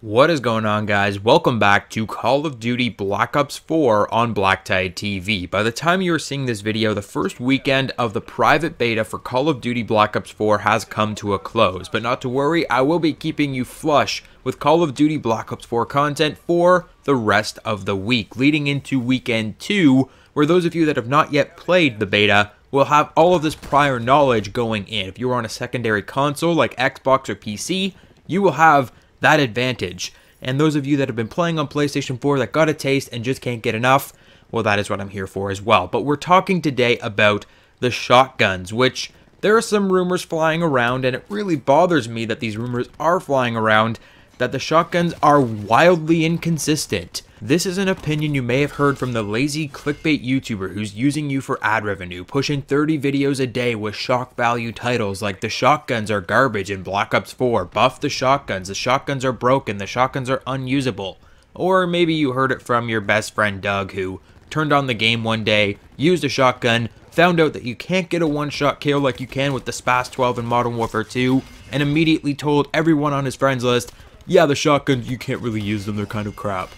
What is going on, guys? Welcome back to Call of Duty Black Ops 4 on BlackTideTV. By the time you are seeing this video, the first weekend of the private beta for Call of Duty Black Ops 4 has come to a close. But not to worry, I will be keeping you flush with Call of Duty Black Ops 4 content for the rest of the week, leading into weekend 2, where those of you that have not yet played the beta will have all of this prior knowledge going in. If you're on a secondary console like Xbox or PC, you will have that advantage. And those of you that have been playing on PlayStation 4 that got a taste and just can't get enough, well, that is what I'm here for as well. But we're talking today about the shotguns, which there are some rumors flying around, and it really bothers me that these rumors are flying around, that the shotguns are wildly inconsistent. This is an opinion you may have heard from the lazy clickbait YouTuber who's using you for ad revenue, pushing 30 videos a day with shock value titles like "the shotguns are garbage in Black Ops 4, buff the shotguns are broken, the shotguns are unusable." Or maybe you heard it from your best friend Doug, who turned on the game one day, used a shotgun, found out that you can't get a one-shot kill like you can with the SPAS 12 in Modern Warfare 2, and immediately told everyone on his friends list, "Yeah, the shotguns, you can't really use them, they're kind of crap."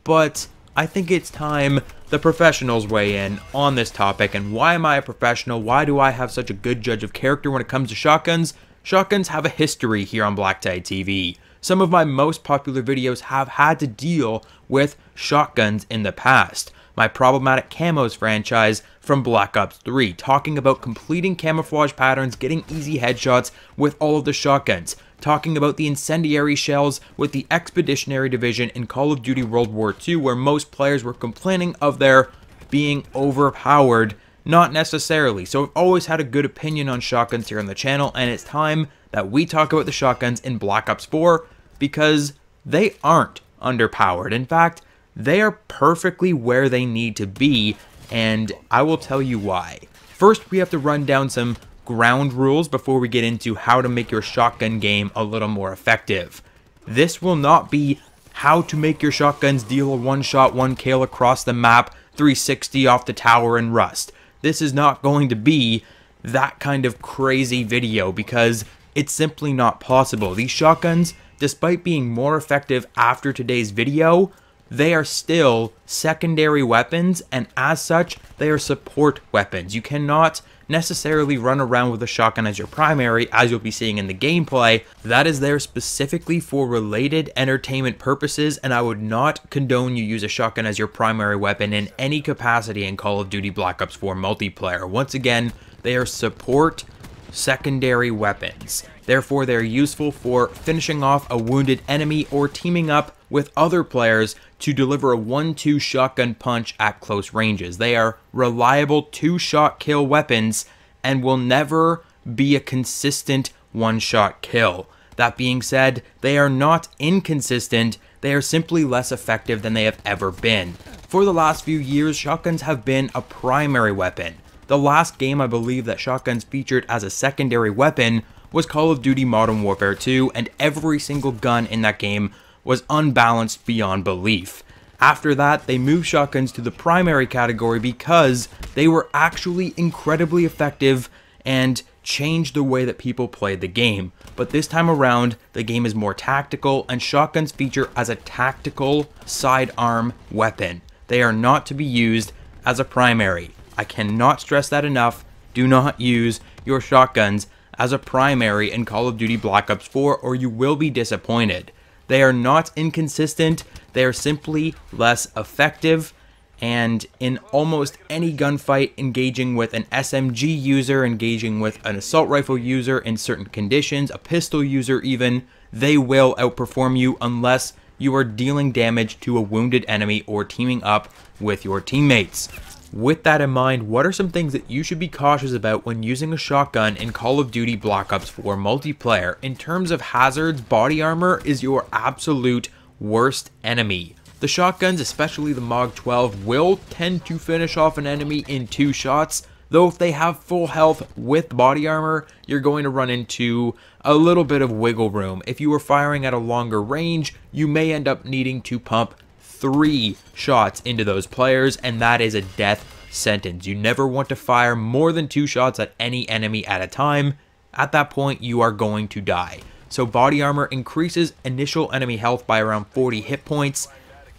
But I think it's time the professionals weigh in on this topic. And why am I a professional? Why do I have such a good judge of character when it comes to shotguns? Shotguns have a history here on BlackTideTV. Some of my most popular videos have had to deal with shotguns in the past. My Problematic Camos franchise from Black Ops 3, talking about completing camouflage patterns, getting easy headshots with all of the shotguns. Talking about the incendiary shells with the Expeditionary Division in Call of Duty World War II, where most players were complaining of their being overpowered. Not necessarily. So I've always had a good opinion on shotguns here on the channel, and it's time that we talk about the shotguns in Black Ops 4, because they aren't underpowered. In fact, they are perfectly where they need to be, and I will tell you why. First, we have to run down some ground rules before we get into how to make your shotgun game a little more effective. This will not be how to make your shotguns deal a one-shot, one kill across the map, 360 off the tower and Rust. This is not going to be that kind of crazy video, because it's simply not possible. These shotguns, despite being more effective after today's video, they are still secondary weapons, and as such, they are support weapons. You cannot necessarily run around with a shotgun as your primary, as you'll be seeing in the gameplay. That is there specifically for related entertainment purposes, and I would not condone you use a shotgun as your primary weapon in any capacity in Call of Duty Black Ops 4 multiplayer. Once again, they are support secondary weapons. Therefore, they're useful for finishing off a wounded enemy or teaming up with other players to deliver a 1-2 shotgun punch at close ranges. They are reliable two-shot kill weapons and will never be a consistent one-shot kill. That being said, they are not inconsistent, they are simply less effective than they have ever been. For the last few years, shotguns have been a primary weapon. The last game I believe that shotguns featured as a secondary weapon was Call of Duty Modern Warfare 2, and every single gun in that game was unbalanced beyond belief. After that, they moved shotguns to the primary category because they were actually incredibly effective and changed the way that people played the game. But this time around, the game is more tactical, and shotguns feature as a tactical sidearm weapon. They are not to be used as a primary. I cannot stress that enough. Do not use your shotguns as a primary in Call of Duty Black Ops 4, or you will be disappointed. They are not inconsistent, they are simply less effective, and in almost any gunfight, engaging with an SMG user, engaging with an assault rifle user in certain conditions, a pistol user even, they will outperform you unless you are dealing damage to a wounded enemy or teaming up with your teammates. With that in mind, what are some things that you should be cautious about when using a shotgun in Call of Duty Black Ops 4 multiplayer? In terms of hazards, body armor is your absolute worst enemy. The shotguns, especially the MOG 12, will tend to finish off an enemy in 2 shots, though if they have full health with body armor, you're going to run into a little bit of wiggle room. If you are firing at a longer range, you may end up needing to pump 3 shots into those players, and that is a death sentence. You never want to fire more than 2 shots at any enemy at a time. At that point, you are going to die. So body armor increases initial enemy health by around 40 hit points,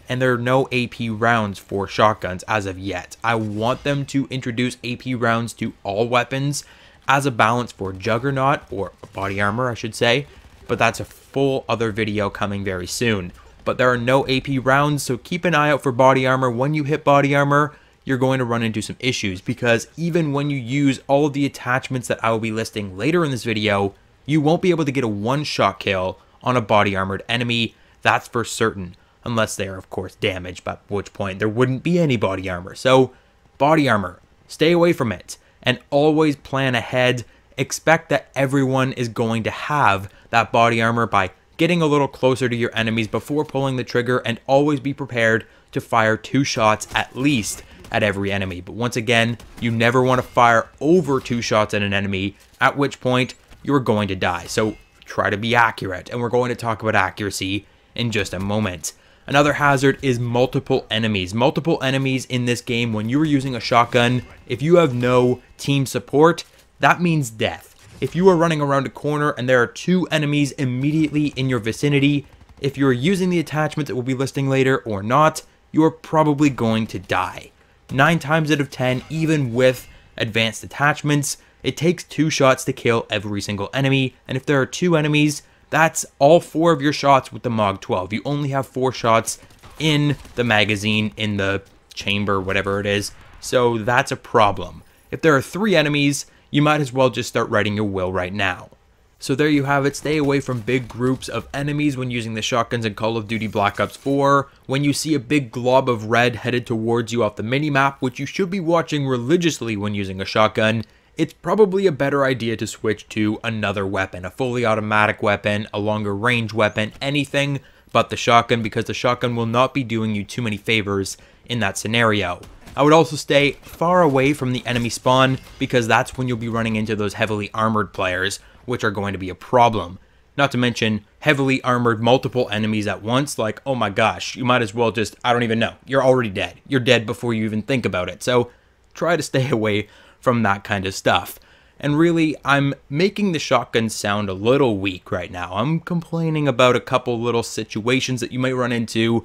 and there are no AP rounds for shotguns as of yet. I want them to introduce AP rounds to all weapons as a balance for Juggernaut, or body armor I should say, but that's a full other video coming very soon. But there are no AP rounds, so keep an eye out for body armor. When you hit body armor, you're going to run into some issues, because even when you use all of the attachments that I will be listing later in this video, you won't be able to get a one-shot kill on a body armored enemy, that's for certain, unless they are of course damaged, at which point there wouldn't be any body armor. So body armor, stay away from it, and always plan ahead. Expect that everyone is going to have that body armor by getting a little closer to your enemies before pulling the trigger, and always be prepared to fire 2 shots at least at every enemy. But once again, you never want to fire over 2 shots at an enemy, at which point you're going to die. So try to be accurate, and we're going to talk about accuracy in just a moment. Another hazard is multiple enemies. Multiple enemies in this game, when you are using a shotgun, if you have no team support, that means death. If you are running around a corner and there are 2 enemies immediately in your vicinity, if you're using the attachment that we'll be listing later or not, you are probably going to die. 9 times out of 10, even with advanced attachments, it takes 2 shots to kill every single enemy, and if there are 2 enemies, that's all 4 of your shots with the MOG 12. You only have 4 shots in the magazine, in the chamber, whatever it is, so that's a problem. If there are 3 enemies, you might as well just start writing your will right now. So there you have it. Stay away from big groups of enemies when using the shotguns in Call of Duty Black Ops 4. When you see a big glob of red headed towards you off the minimap, which you should be watching religiously when using a shotgun, it's probably a better idea to switch to another weapon, a fully automatic weapon, a longer range weapon, anything but the shotgun, because the shotgun will not be doing you too many favors in that scenario. I would also stay far away from the enemy spawn, because that's when you'll be running into those heavily armored players, which are going to be a problem. Not to mention heavily armored multiple enemies at once, like, oh my gosh, you might as well just, I don't even know, you're already dead. You're dead before you even think about it. So try to stay away from that kind of stuff. And really, I'm making the shotgun sound a little weak right now. I'm complaining about a couple little situations that you might run into,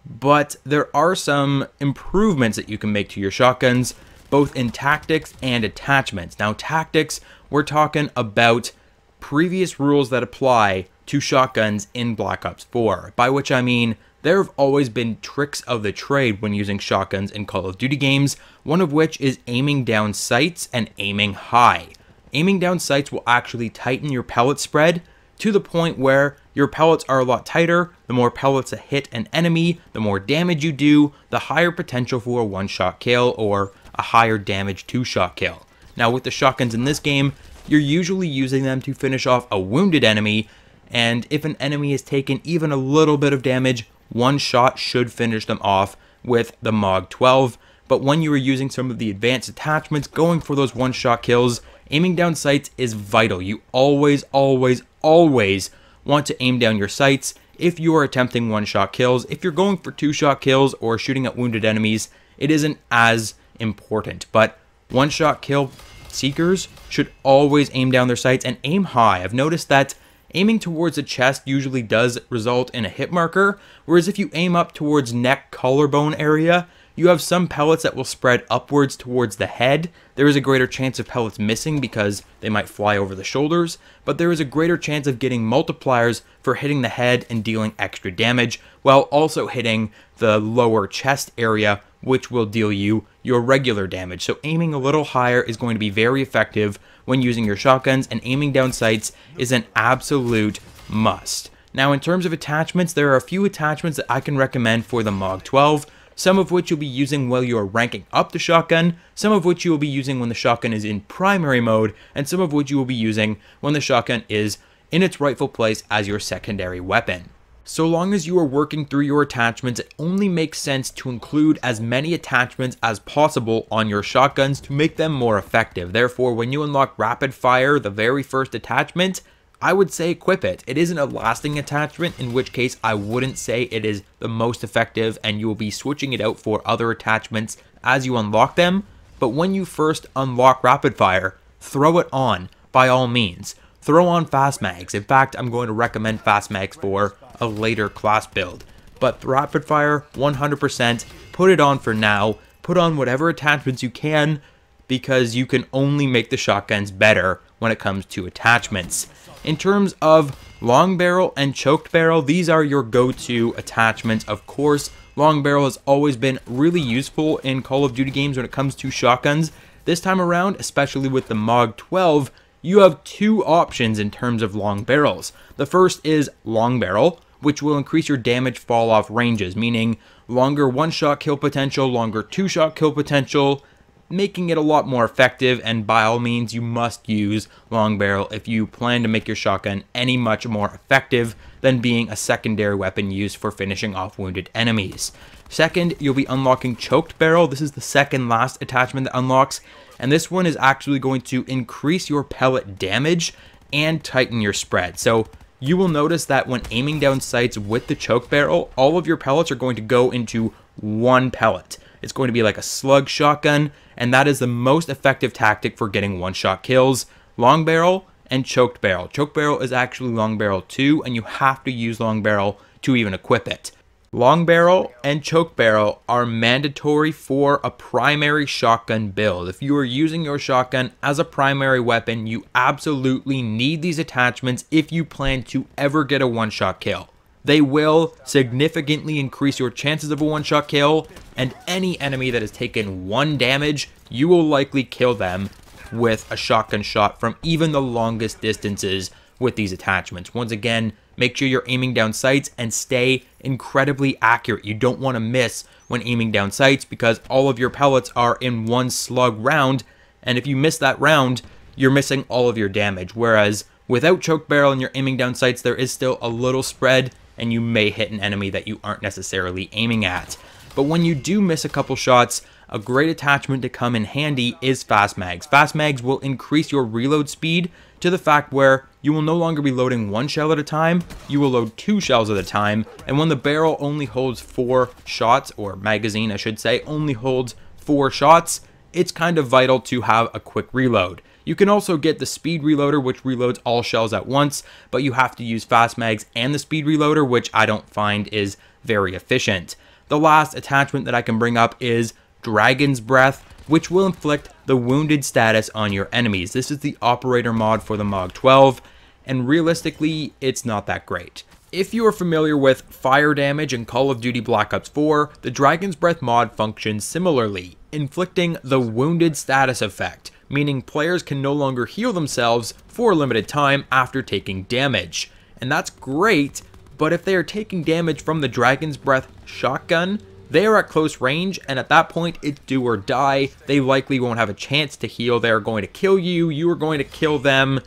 but there are some improvements that you can make to your shotguns, both in tactics and attachments. Now, tactics, we're talking about previous rules that apply to shotguns in Black Ops 4, by which I mean there have always been tricks of the trade when using shotguns in Call of Duty games, one of which is aiming down sights and aiming high. Aiming down sights will actually tighten your pellet spread to the point where your pellets are a lot tighter. The more pellets that hit an enemy, the more damage you do, the higher potential for a one-shot kill or a higher damage two-shot kill. Now with the shotguns in this game, you're usually using them to finish off a wounded enemy, and if an enemy has taken even a little bit of damage, one shot should finish them off with the MOG 12. But when you are using some of the advanced attachments, going for those one-shot kills, aiming down sights is vital. You always want to aim down your sights if you are attempting one-shot kills. If you're going for two-shot kills or shooting at wounded enemies, it isn't as important. But one-shot kill seekers should always aim down their sights and aim high. I've noticed that aiming towards the chest usually does result in a hit marker, whereas if you aim up towards neck, collarbone area, you have some pellets that will spread upwards towards the head. There is a greater chance of pellets missing because they might fly over the shoulders, but there is a greater chance of getting multipliers for hitting the head and dealing extra damage, while also hitting the lower chest area, which will deal you your regular damage. So aiming a little higher is going to be very effective when using your shotguns, and aiming down sights is an absolute must. Now in terms of attachments, there are a few attachments that I can recommend for the MOG 12, some of which you'll be using while you are ranking up the shotgun, some of which you will be using when the shotgun is in primary mode, and some of which you will be using when the shotgun is in its rightful place as your secondary weapon. So long as you are working through your attachments, it only makes sense to include as many attachments as possible on your shotguns to make them more effective. Therefore, when you unlock rapid fire, the very first attachment, I would say equip it. It isn't a lasting attachment, in which case I wouldn't say it is the most effective, and you will be switching it out for other attachments as you unlock them. But when you first unlock rapid fire, throw it on by all means. throw on fast mags. In fact, I'm going to recommend fast mags for a later class build. But rapid fire, 100%, put it on for now. Put on whatever attachments you can, because you can only make the shotguns better when it comes to attachments. In terms of long barrel and choked barrel, these are your go-to attachments. Of course, long barrel has always been really useful in Call of Duty games when it comes to shotguns. This time around, especially with the MOG 12, you have two options in terms of long barrels. The first is long barrel, which will increase your damage fall off ranges, meaning longer one-shot kill potential, longer two-shot kill potential, making it a lot more effective. And by all means, you must use long barrel if you plan to make your shotgun any much more effective than being a secondary weapon used for finishing off wounded enemies. Second, you'll be unlocking choked barrel. This is the second last attachment that unlocks, and this one is actually going to increase your pellet damage and tighten your spread. So you will notice that when aiming down sights with the choke barrel, all of your pellets are going to go into one pellet. It's going to be like a slug shotgun, and that is the most effective tactic for getting one-shot kills. Long barrel and choked barrel. Choked barrel is actually long barrel too, and you have to use long barrel to even equip it. Long barrel and choke barrel are mandatory for a primary shotgun build. If you are using your shotgun as a primary weapon, you absolutely need these attachments if you plan to ever get a one-shot kill. They will significantly increase your chances of a one-shot kill, and any enemy that has taken 1 damage, you will likely kill them with a shotgun shot from even the longest distances with these attachments. Once again, make sure you're aiming down sights and stay incredibly accurate. You don't want to miss when aiming down sights, because all of your pellets are in one slug round, and if you miss that round, you're missing all of your damage. Whereas without choke barrel and you're aiming down sights, there is still a little spread, and you may hit an enemy that you aren't necessarily aiming at. But when you do miss a couple shots, a great attachment to come in handy is fast mags. Fast mags will increase your reload speed to the fact where you will no longer be loading 1 shell at a time, you will load 2 shells at a time, and when the barrel only holds 4 shots, or magazine I should say, only holds 4 shots, it's kind of vital to have a quick reload. You can also get the speed reloader, which reloads all shells at once, but you have to use fast mags and the speed reloader, which I don't find is very efficient. The last attachment that I can bring up is Dragon's Breath, which will inflict the wounded status on your enemies. This is the operator mod for the MOG 12, and realistically, it's not that great. If you are familiar with fire damage in Call of Duty Black Ops 4, the Dragon's Breath mod functions similarly, inflicting the wounded status effect, meaning players can no longer heal themselves for a limited time after taking damage. And that's great, but if they are taking damage from the Dragon's Breath shotgun, they are at close range, and at that point, it's do or die. They likely won't have a chance to heal. They are going to kill you, you are going to kill them,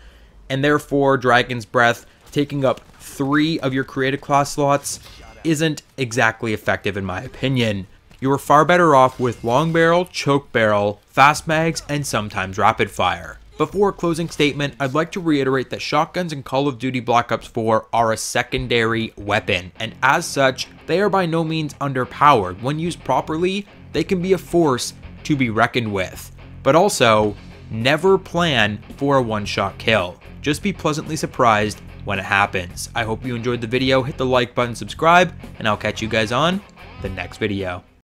and therefore Dragon's Breath taking up 3 of your creative class slots isn't exactly effective in my opinion. You are far better off with long barrel, choke barrel, fast mags, and sometimes rapid fire. Before a closing statement, I'd like to reiterate that shotguns in Call of Duty Black Ops 4 are a secondary weapon, and as such, they are by no means underpowered. When used properly, they can be a force to be reckoned with. But also, never plan for a one-shot kill. Just be pleasantly surprised when it happens. I hope you enjoyed the video. Hit the like button, subscribe, and I'll catch you guys on the next video.